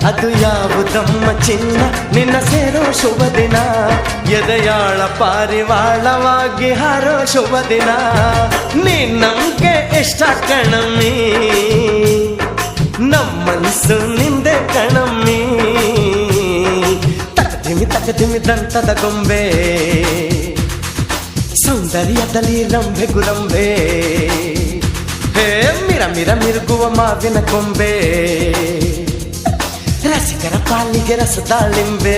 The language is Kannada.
ಅದು ಯಾವುದಮ್ಮ ಚಿನ್ನ ನಿನ್ನ ಸೇರೋ ಶುಭ ದಿನ ಎದೆಯಾಳ ಪಾರಿವಾಳವಾಗಿ ಹಾರೋ ಶುಭ ದಿನ ನೀ ನಮ್ಗೆ ಇಷ್ಟ ಕಣಮ್ಮಿ ನಮ್ಮನ್ಸು ನಿಂದೆ ಕಣಮ್ಮಿ ತಕಧಿಮಿ ದಂತದ ಗೊಂಬೆ ಸೌಂದರ್ಯದಲ್ಲಿ ರಂಬೆ ಗುರಂಬೆ ಹೇ ಮಿರ ಮಿರುಗುವ ಮಾವಿನ ಕೊಂಬೆ ರಸಿಕರ ಪಾಲಿಗೆ ರಸದಾಳಿಂಬೆ